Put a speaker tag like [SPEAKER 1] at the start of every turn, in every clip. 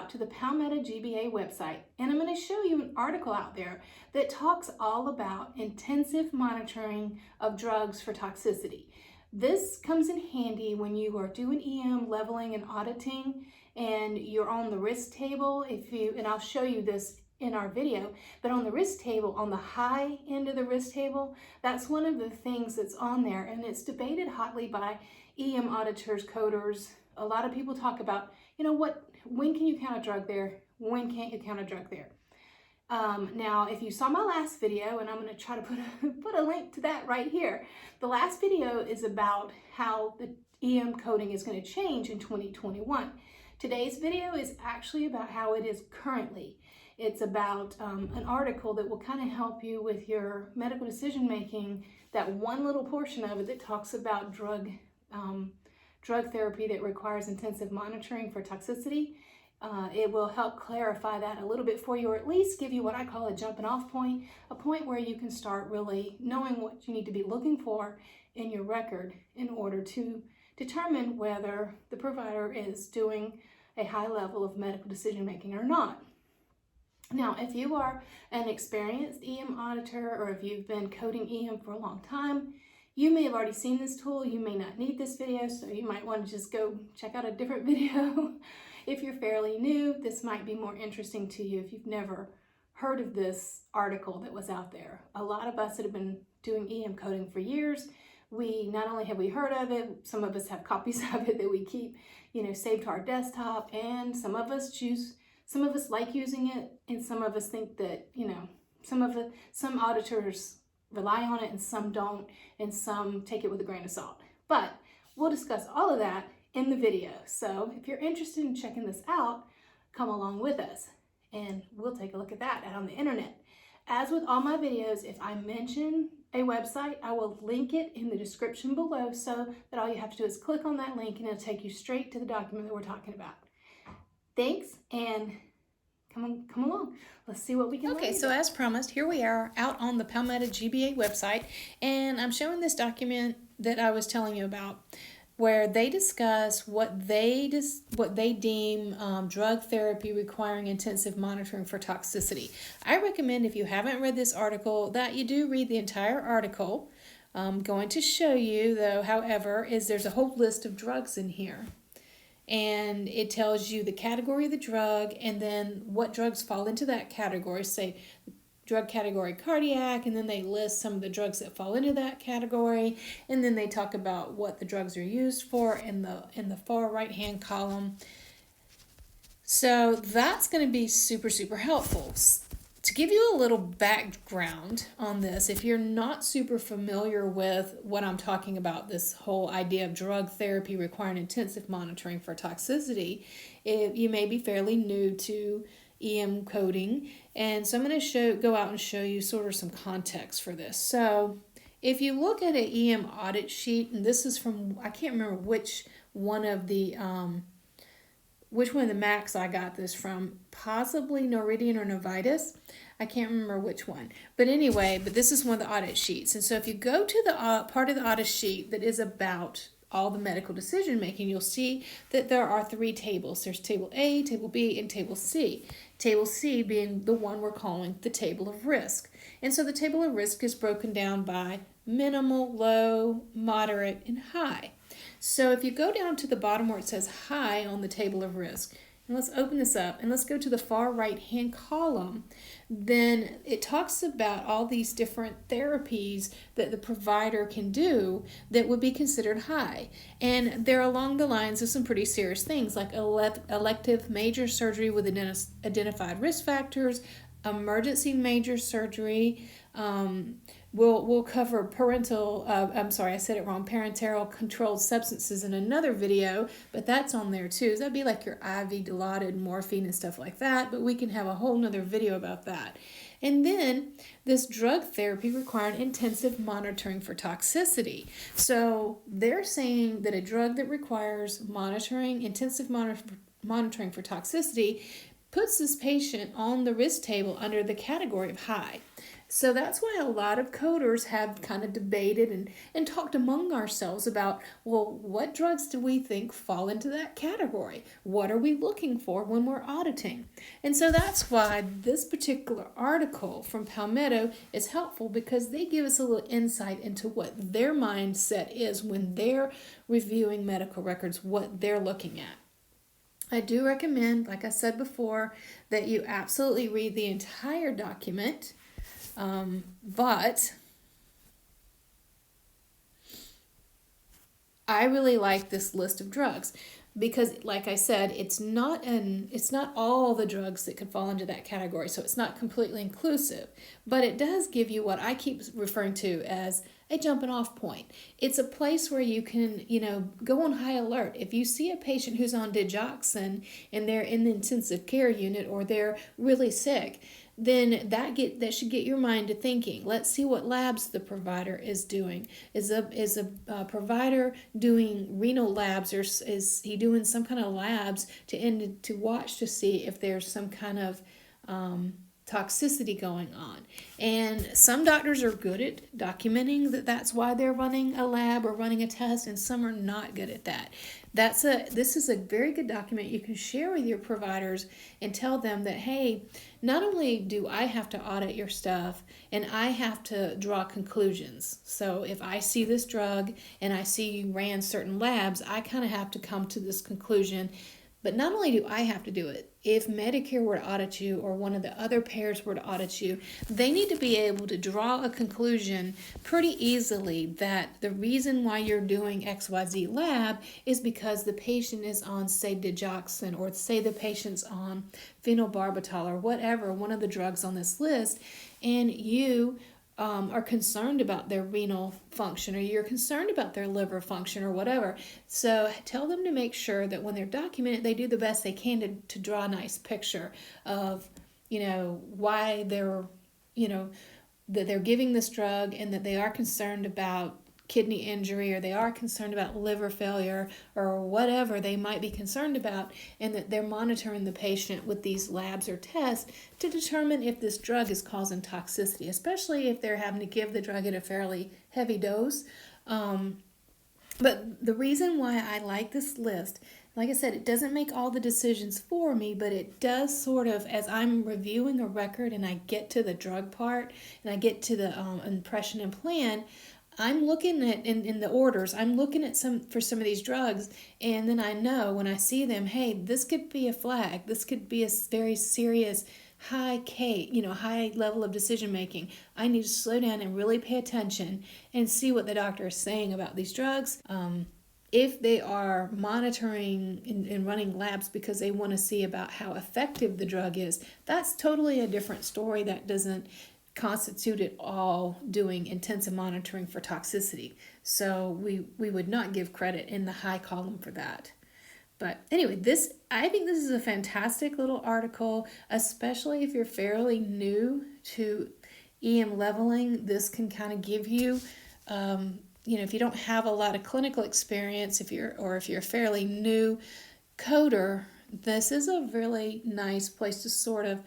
[SPEAKER 1] out to the Palmetto GBA website, and I'm going to show you an article out there that talks all about intensive monitoring of drugs for toxicity. This comes in handy when you are doing EM leveling and auditing and you're on the risk table. And I'll show you this in our video, but on the risk table, on the high end of the risk table, that's one of the things that's on there, and it's debated hotly by EM auditors, coders. A lot of people talk about, when can you count a drug there? When can't you count a drug there? Now, if you saw my last video, and I'm going to try to put a link to that right here. The last video is about how the EM coding is going to change in 2021. Today's video is actually about how it is currently. It's about an article that will kind of help you with your medical decision making, that one little portion of it that talks about drug therapy that requires intensive monitoring for toxicity. It will help clarify that a little bit for you, or at least give you what I call a jumping off point, a point where you can start really knowing what you need to be looking for in your record in order to determine whether the provider is doing a high level of medical decision making or not. Now, if you are an experienced EM auditor, or if you've been coding EM for a long time, you may have already seen this tool. You may not need this video, so you might want to just go check out a different video. If you're fairly new, this might be more interesting to you if you've never heard of this article that was out there. A lot of us that have been doing EM coding for years, not only have we heard of it, some of us have copies of it that we keep, saved to our desktop, and some of us like using it, and some of us think that, some auditors rely on it and some don't, and some take it with a grain of salt. But we'll discuss all of that in the video. So if you're interested in checking this out, come along with us and we'll take a look at that out on the internet. As with all my videos, if I mention a website, I will link it in the description below, so that all you have to do is click on that link and it'll take you straight to the document that we're talking about. Thanks, and come along. Let's see what we can learn.
[SPEAKER 2] Okay, so as promised, here we are out on the Palmetto GBA website, and I'm showing this document that I was telling you about, where they discuss what they deem drug therapy requiring intensive monitoring for toxicity. I recommend, if you haven't read this article, that you do read the entire article. I'm going to show you, though, however, is there's a whole list of drugs in here. And it tells you the category of the drug and then what drugs fall into that category. Say drug category cardiac, and then they list some of the drugs that fall into that category, and then they talk about what the drugs are used for in the far right hand column. So that's going to be super helpful. To give you a little background on this, if you're not super familiar with what I'm talking about, this whole idea of drug therapy requiring intensive monitoring for toxicity, you may be fairly new to EM coding, and so I'm going to go out and show you sort of some context for this. So if you look at an EM audit sheet, and this is from, I can't remember which one of the Macs I got this from, possibly Noridian or Novitis. I can't remember which one. But anyway, this is one of the audit sheets. And so if you go to the part of the audit sheet that is about all the medical decision making, you'll see that there are 3 tables. There's table A, table B, and table C. Table C being the one we're calling the table of risk. And so the table of risk is broken down by minimal, low, moderate, and high. So if you go down to the bottom where it says high on the table of risk, and let's open this up and let's go to the far right hand column, then it talks about all these different therapies that the provider can do that would be considered high. And they're along the lines of some pretty serious things like elective major surgery with identified risk factors, emergency major surgery. We'll cover parenteral controlled substances in another video, but that's on there too. That'd be like your IV dilaudid morphine and stuff like that, but we can have a whole nother video about that. And then this drug therapy requiring intensive monitoring for toxicity. So they're saying that a drug that requires intensive monitoring for toxicity puts this patient on the risk table under the category of high. So that's why a lot of coders have kind of debated and talked among ourselves about, well, what drugs do we think fall into that category? What are we looking for when we're auditing? And so that's why this particular article from Palmetto is helpful, because they give us a little insight into what their mindset is when they're reviewing medical records, what they're looking at. I do recommend, like I said before, that you absolutely read the entire document. But I really like this list of drugs because, like I said, it's not all the drugs that could fall into that category, so it's not completely inclusive, but it does give you what I keep referring to as a jumping off point. It's a place where you can, go on high alert. If you see a patient who's on digoxin and they're in the intensive care unit or they're really sick, then that should get your mind to thinking. Let's see what labs the provider is doing. Is a provider doing renal labs, or is he doing some kind of labs to watch to see if there's some kind of toxicity going on? And some doctors are good at documenting that's why they're running a lab or running a test, and some are not good at that. This is a very good document you can share with your providers and tell them that, hey, not only do I have to audit your stuff and I have to draw conclusions. So if I see this drug and I see you ran certain labs, I kind of have to come to this conclusion. But not only do I have to do it, if Medicare were to audit you or one of the other payers were to audit you, they need to be able to draw a conclusion pretty easily that the reason why you're doing XYZ lab is because the patient is on, say, digoxin, or say the patient's on phenobarbital or whatever, one of the drugs on this list, and you are concerned about their renal function, or you're concerned about their liver function or whatever. So tell them to make sure that when they're documented, they do the best they can to draw a nice picture of, why they're, that they're giving this drug, and that they are concerned about kidney injury, or they are concerned about liver failure, or whatever they might be concerned about, and that they're monitoring the patient with these labs or tests to determine if this drug is causing toxicity, especially if they're having to give the drug at a fairly heavy dose. But the reason why I like this list, like I said, it doesn't make all the decisions for me, but it does sort of, as I'm reviewing a record and I get to the drug part and I get to the impression and plan, I'm looking at, in the orders, I'm looking at some of these drugs, and then I know when I see them, hey, this could be a flag. This could be a very serious high level of decision making. I need to slow down and really pay attention and see what the doctor is saying about these drugs. If they are monitoring and running labs because they want to see about how effective the drug is, that's totally a different story. That doesn't constitute it all doing intensive monitoring for toxicity. So we would not give credit in the high column for that. But anyway, I think this is a fantastic little article, especially if you're fairly new to EM leveling. This can kind of give you, if you don't have a lot of clinical experience, if you're a fairly new coder, this is a really nice place to sort of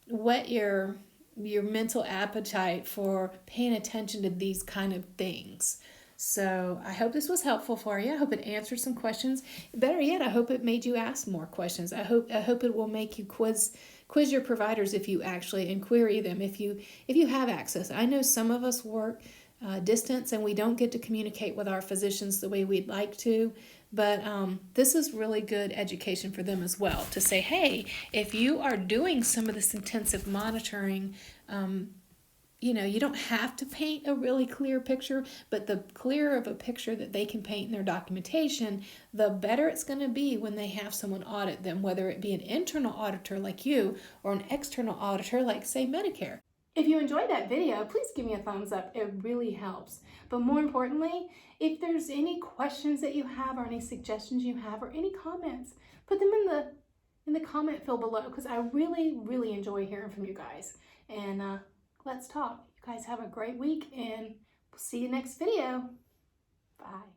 [SPEAKER 2] whet your mental appetite for paying attention to these kind of things. So I hope this was helpful for you. I hope it answered some questions. Better yet, I hope it made you ask more questions. I hope it will make you quiz your providers if you actually inquiry them, if you have access. I know some of us work distance and we don't get to communicate with our physicians the way we'd like to, but this is really good education for them as well, to say, hey, if you are doing some of this intensive monitoring, you don't have to paint a really clear picture, but the clearer of a picture that they can paint in their documentation, the better it's going to be when they have someone audit them, whether it be an internal auditor like you or an external auditor like, say, Medicare.
[SPEAKER 1] If you enjoyed that video, please give me a thumbs up. It really helps. But more importantly, if there's any questions that you have or any suggestions you have or any comments, put them in the comment field below, because I really, really enjoy hearing from you guys. And let's talk. You guys have a great week, and we'll see you next video. Bye.